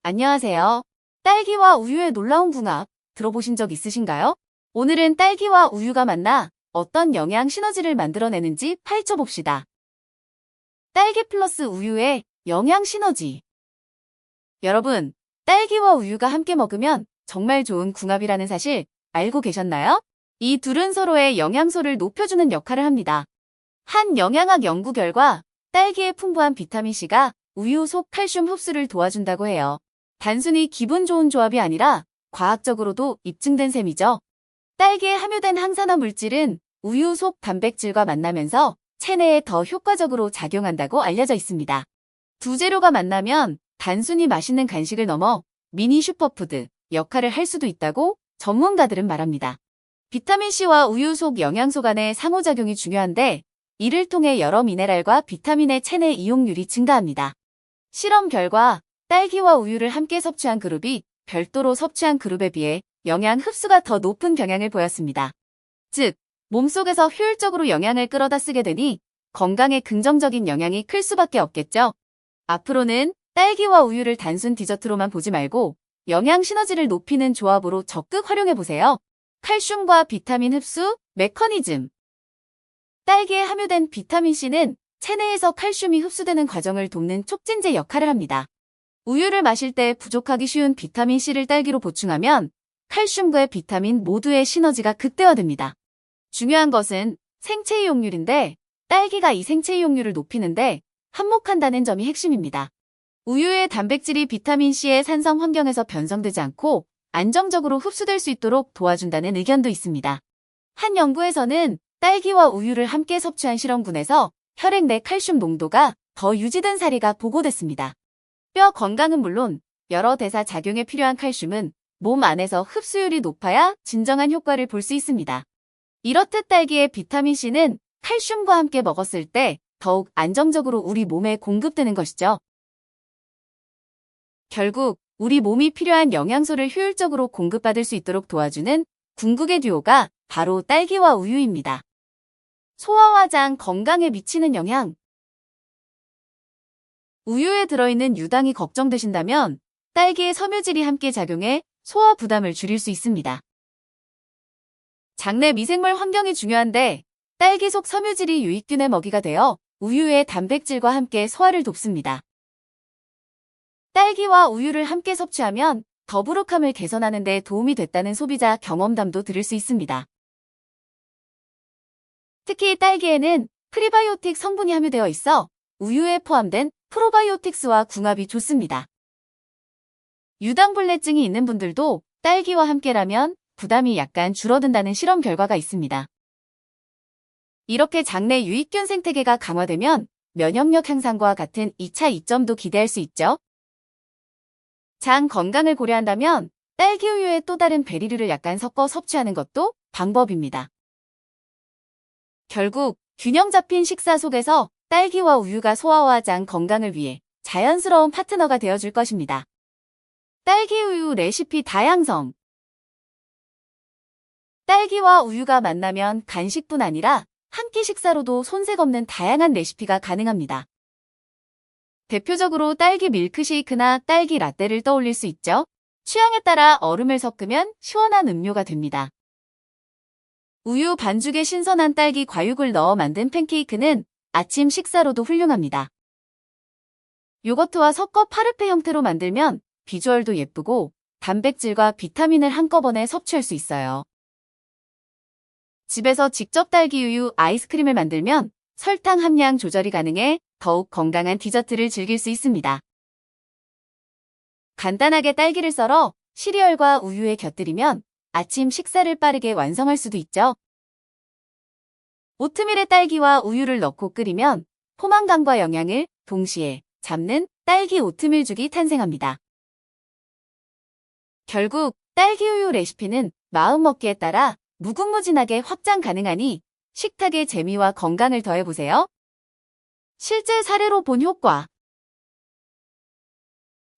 안녕하세요. 딸기와 우유의 놀라운 궁합 들어보신 적 있으신가요? 오늘은 딸기와 우유가 만나 어떤 영양 시너지를 만들어내는지 파헤쳐 봅시다. 딸기 플러스 우유의 영양 시너지. 여러분, 딸기와 우유가 함께 먹으면 정말 좋은 궁합이라는 사실 알고 계셨나요? 이 둘은 서로의 영양소를 높여주는 역할을 합니다. 한 영양학 연구 결과 딸기의 풍부한 비타민C가 우유 속 칼슘 흡수를 도와준다고 해요. 단순히 기분 좋은 조합이 아니라 과학적으로도 입증된 셈이죠. 딸기에 함유된 항산화 물질은 우유 속 단백질과 만나면서 체내에 더 효과적으로 작용한다고 알려져 있습니다. 두 재료가 만나면 단순히 맛있는 간식을 넘어 미니 슈퍼푸드 역할을 할 수도 있다고 전문가들은 말합니다. 비타민C와 우유 속 영양소 간의 상호작용이 중요한데 이를 통해 여러 미네랄과 비타민의 체내 이용률이 증가합니다. 실험 결과 딸기와 우유를 함께 섭취한 그룹이 별도로 섭취한 그룹에 비해 영양 흡수가 더 높은 경향을 보였습니다. 즉, 몸속에서 효율적으로 영양을 끌어다 쓰게 되니 건강에 긍정적인 영향이 클 수밖에 없겠죠. 앞으로는 딸기와 우유를 단순 디저트로만 보지 말고 영양 시너지를 높이는 조합으로 적극 활용해보세요. 칼슘과 비타민 흡수 메커니즘. 딸기에 함유된 비타민C는 체내에서 칼슘이 흡수되는 과정을 돕는 촉진제 역할을 합니다. 우유를 마실 때 부족하기 쉬운 비타민C를 딸기로 보충하면 칼슘과 비타민 모두의 시너지가 극대화됩니다. 중요한 것은 생체 이용률인데 딸기가 이 생체 이용률을 높이는데 한몫한다는 점이 핵심입니다. 우유의 단백질이 비타민C의 산성 환경에서 변성되지 않고 안정적으로 흡수될 수 있도록 도와준다는 의견도 있습니다. 한 연구에서는 딸기와 우유를 함께 섭취한 실험군에서 혈액 내 칼슘 농도가 더 유지된 사례가 보고됐습니다. 뼈 건강은 물론 여러 대사 작용에 필요한 칼슘은 몸 안에서 흡수율이 높아야 진정한 효과를 볼 수 있습니다. 이렇듯 딸기의 비타민C는 칼슘과 함께 먹었을 때 더욱 안정적으로 우리 몸에 공급되는 것이죠. 결국 우리 몸이 필요한 영양소를 효율적으로 공급받을 수 있도록 도와주는 궁극의 듀오가 바로 딸기와 우유입니다. 소화와 장 건강에 미치는 영향. 우유에 들어있는 유당이 걱정되신다면 딸기의 섬유질이 함께 작용해 소화 부담을 줄일 수 있습니다. 장내 미생물 환경이 중요한데 딸기 속 섬유질이 유익균의 먹이가 되어 우유의 단백질과 함께 소화를 돕습니다. 딸기와 우유를 함께 섭취하면 더부룩함을 개선하는 데 도움이 됐다는 소비자 경험담도 들을 수 있습니다. 특히 딸기에는 프리바이오틱 성분이 함유되어 있어 우유에 포함된 프로바이오틱스와 궁합이 좋습니다. 유당불내증이 있는 분들도 딸기와 함께라면 부담이 약간 줄어든다는 실험 결과가 있습니다. 이렇게 장내 유익균 생태계가 강화되면 면역력 향상과 같은 2차 이점도 기대할 수 있죠. 장 건강을 고려한다면 딸기 우유에 또 다른 베리류를 약간 섞어 섭취하는 것도 방법입니다. 결국 균형 잡힌 식사 속에서 딸기와 우유가 소화와 장 건강을 위해 자연스러운 파트너가 되어줄 것입니다. 딸기 우유 레시피 다양성. 딸기와 우유가 만나면 간식뿐 아니라 한 끼 식사로도 손색 없는 다양한 레시피가 가능합니다. 대표적으로 딸기 밀크쉐이크나 딸기 라떼를 떠올릴 수 있죠. 취향에 따라 얼음을 섞으면 시원한 음료가 됩니다. 우유 반죽에 신선한 딸기 과육을 넣어 만든 팬케이크는 아침 식사로도 훌륭합니다. 요거트와 섞어 파르페 형태로 만들면 비주얼도 예쁘고 단백질과 비타민을 한꺼번에 섭취할 수 있어요. 집에서 직접 딸기 우유 아이스크림을 만들면 설탕 함량 조절이 가능해 더욱 건강한 디저트를 즐길 수 있습니다. 간단하게 딸기를 썰어 시리얼과 우유에 곁들이면 아침 식사를 빠르게 완성할 수도 있죠. 오트밀에 딸기와 우유를 넣고 끓이면 포만감과 영양을 동시에 잡는 딸기 오트밀죽이 탄생합니다. 결국 딸기 우유 레시피는 마음먹기에 따라 무궁무진하게 확장 가능하니 식탁의 재미와 건강을 더해보세요. 실제 사례로 본 효과.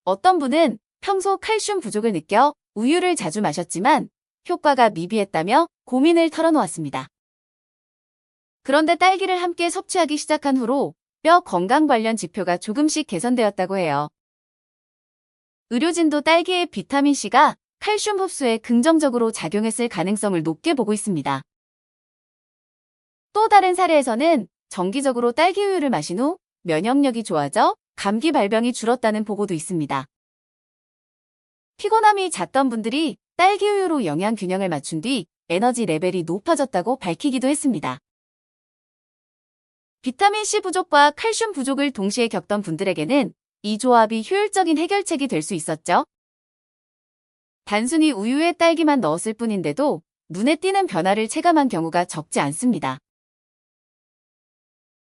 어떤 분은 평소 칼슘 부족을 느껴 우유를 자주 마셨지만 효과가 미비했다며 고민을 털어놓았습니다. 그런데 딸기를 함께 섭취하기 시작한 후로 뼈 건강 관련 지표가 조금씩 개선되었다고 해요. 의료진도 딸기의 비타민C가 칼슘 흡수에 긍정적으로 작용했을 가능성을 높게 보고 있습니다. 또 다른 사례에서는 정기적으로 딸기 우유를 마신 후 면역력이 좋아져 감기 발병이 줄었다는 보고도 있습니다. 피곤함이 잦던 분들이 딸기 우유로 영양 균형을 맞춘 뒤 에너지 레벨이 높아졌다고 밝히기도 했습니다. 비타민C 부족과 칼슘 부족을 동시에 겪던 분들에게는 이 조합이 효율적인 해결책이 될 수 있었죠. 단순히 우유에 딸기만 넣었을 뿐인데도 눈에 띄는 변화를 체감한 경우가 적지 않습니다.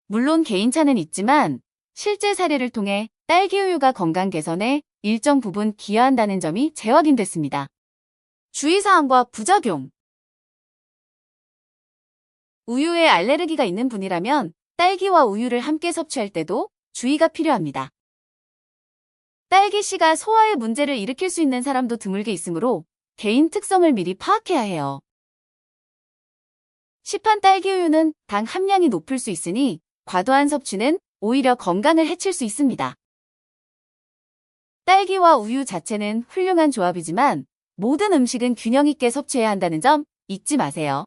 물론 개인차는 있지만 실제 사례를 통해 딸기 우유가 건강 개선에 일정 부분 기여한다는 점이 재확인됐습니다. 주의사항과 부작용. 우유에 알레르기가 있는 분이라면 딸기와 우유를 함께 섭취할 때도 주의가 필요합니다. 딸기씨가 소화에 문제를 일으킬 수 있는 사람도 드물게 있으므로 개인 특성을 미리 파악해야 해요. 시판 딸기 우유는 당 함량이 높을 수 있으니 과도한 섭취는 오히려 건강을 해칠 수 있습니다. 딸기와 우유 자체는 훌륭한 조합이지만 모든 음식은 균형 있게 섭취해야 한다는 점 잊지 마세요.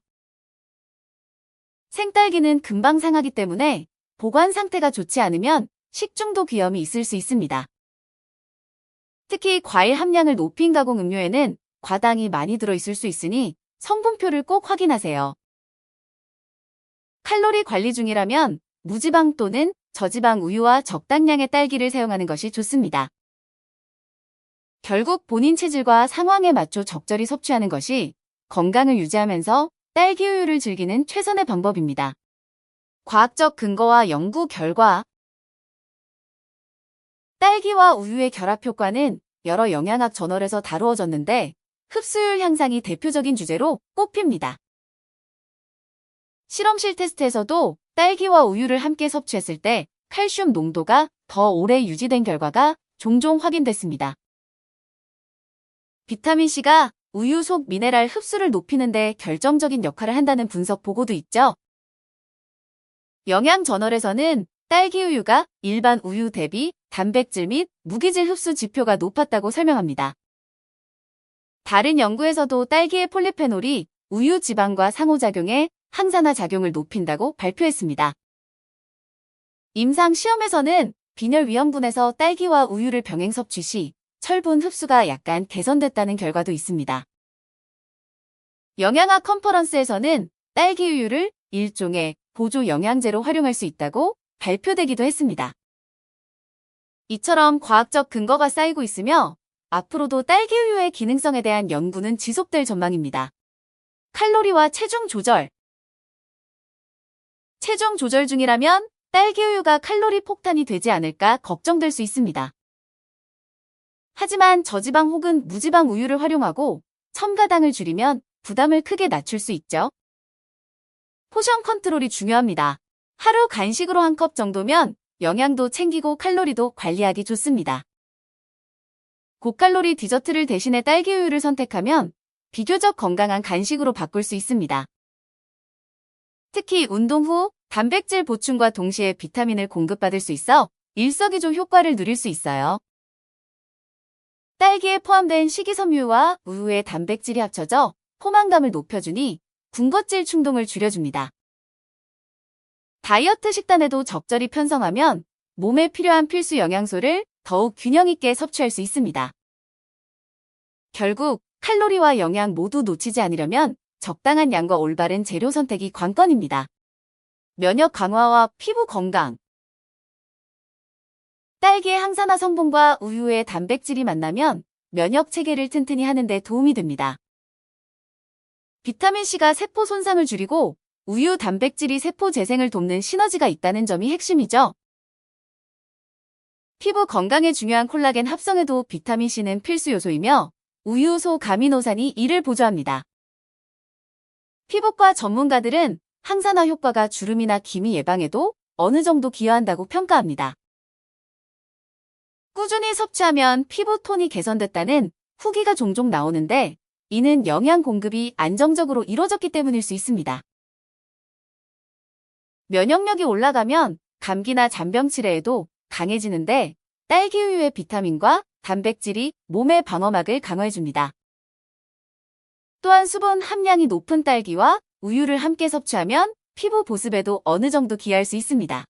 생딸기는 금방 상하기 때문에 보관 상태가 좋지 않으면 식중독 위험이 있을 수 있습니다. 특히 과일 함량을 높인 가공 음료에는 과당이 많이 들어있을 수 있으니 성분표를 꼭 확인하세요. 칼로리 관리 중이라면 무지방 또는 저지방 우유와 적당량의 딸기를 사용하는 것이 좋습니다. 결국 본인 체질과 상황에 맞춰 적절히 섭취하는 것이 건강을 유지하면서 딸기 우유를 즐기는 최선의 방법입니다. 과학적 근거와 연구 결과. 딸기와 우유의 결합 효과는 여러 영양학 저널에서 다루어졌는데 흡수율 향상이 대표적인 주제로 꼽힙니다. 실험실 테스트에서도 딸기와 우유를 함께 섭취했을 때 칼슘 농도가 더 오래 유지된 결과가 종종 확인됐습니다. 비타민C가 우유 속 미네랄 흡수를 높이는 데 결정적인 역할을 한다는 분석 보고도 있죠. 영양 저널에서는 딸기 우유가 일반 우유 대비 단백질 및 무기질 흡수 지표가 높았다고 설명합니다. 다른 연구에서도 딸기의 폴리페놀이 우유 지방과 상호작용해 항산화 작용을 높인다고 발표했습니다. 임상 시험에서는 빈혈 위험군에서 딸기와 우유를 병행 섭취 시 철분 흡수가 약간 개선됐다는 결과도 있습니다. 영양학 컨퍼런스에서는 딸기 우유를 일종의 보조 영양제로 활용할 수 있다고 발표되기도 했습니다. 이처럼 과학적 근거가 쌓이고 있으며 앞으로도 딸기 우유의 기능성에 대한 연구는 지속될 전망입니다. 칼로리와 체중 조절. 체중 조절 중이라면 딸기 우유가 칼로리 폭탄이 되지 않을까 걱정될 수 있습니다. 하지만 저지방 혹은 무지방 우유를 활용하고 첨가당을 줄이면 부담을 크게 낮출 수 있죠. 포션 컨트롤이 중요합니다. 하루 간식으로 한 컵 정도면 영양도 챙기고 칼로리도 관리하기 좋습니다. 고칼로리 디저트를 대신해 딸기 우유를 선택하면 비교적 건강한 간식으로 바꿀 수 있습니다. 특히 운동 후 단백질 보충과 동시에 비타민을 공급받을 수 있어 일석이조 효과를 누릴 수 있어요. 딸기에 포함된 식이섬유와 우유의 단백질이 합쳐져 포만감을 높여주니 군것질 충동을 줄여줍니다. 다이어트 식단에도 적절히 편성하면 몸에 필요한 필수 영양소를 더욱 균형 있게 섭취할 수 있습니다. 결국 칼로리와 영양 모두 놓치지 않으려면 적당한 양과 올바른 재료 선택이 관건입니다. 면역 강화와 피부 건강. 딸기의 항산화 성분과 우유의 단백질이 만나면 면역 체계를 튼튼히 하는 데 도움이 됩니다. 비타민C가 세포 손상을 줄이고 우유 단백질이 세포 재생을 돕는 시너지가 있다는 점이 핵심이죠. 피부 건강에 중요한 콜라겐 합성에도 비타민C는 필수 요소이며 우유소 가미노산이 이를 보조합니다. 피부과 전문가들은 항산화 효과가 주름이나 기미 예방에도 어느 정도 기여한다고 평가합니다. 꾸준히 섭취하면 피부 톤이 개선됐다는 후기가 종종 나오는데 이는 영양 공급이 안정적으로 이루어졌기 때문일 수 있습니다. 면역력이 올라가면 감기나 잔병 치레에도 강해지는데 딸기 우유의 비타민과 단백질이 몸의 방어막을 강화해줍니다. 또한 수분 함량이 높은 딸기와 우유를 함께 섭취하면 피부 보습에도 어느 정도 기여할 수 있습니다.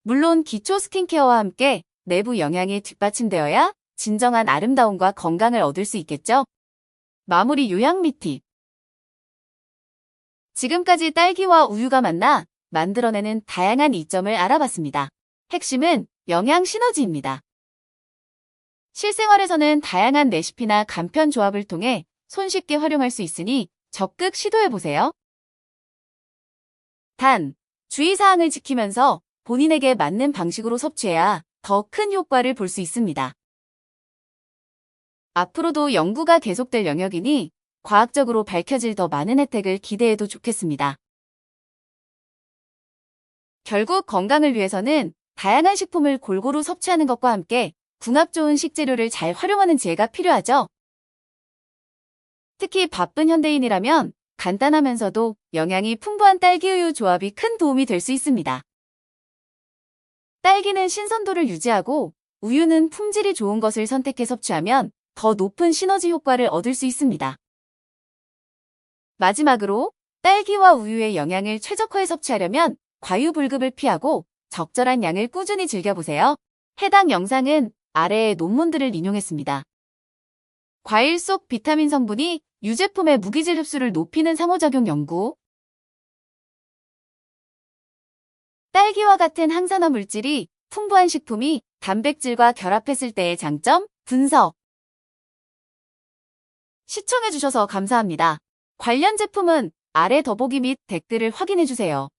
물론 기초 스킨케어와 함께 내부 영양이 뒷받침되어야 진정한 아름다움과 건강을 얻을 수 있겠죠? 마무리 요약 및 팁. 지금까지 딸기와 우유가 만나 만들어내는 다양한 이점을 알아봤습니다. 핵심은 영양 시너지입니다. 실생활에서는 다양한 레시피나 간편 조합을 통해 손쉽게 활용할 수 있으니 적극 시도해보세요. 단, 주의사항을 지키면서 본인에게 맞는 방식으로 섭취해야 더 큰 효과를 볼 수 있습니다. 앞으로도 연구가 계속될 영역이니 과학적으로 밝혀질 더 많은 혜택을 기대해도 좋겠습니다. 결국 건강을 위해서는 다양한 식품을 골고루 섭취하는 것과 함께 궁합 좋은 식재료를 잘 활용하는 지혜가 필요하죠. 특히 바쁜 현대인이라면 간단하면서도 영양이 풍부한 딸기우유 조합이 큰 도움이 될 수 있습니다. 딸기는 신선도를 유지하고 우유는 품질이 좋은 것을 선택해 섭취하면 더 높은 시너지 효과를 얻을 수 있습니다. 마지막으로 딸기와 우유의 영양을 최적화해 섭취하려면 과유불급을 피하고 적절한 양을 꾸준히 즐겨보세요. 해당 영상은 아래의 논문들을 인용했습니다. 과일 속 비타민 성분이 유제품의 무기질 흡수를 높이는 상호작용 연구. 딸기와 같은 항산화 물질이 풍부한 식품이 단백질과 결합했을 때의 장점 분석. 시청해주셔서 감사합니다. 관련 제품은 아래 더보기 및 댓글을 확인해주세요.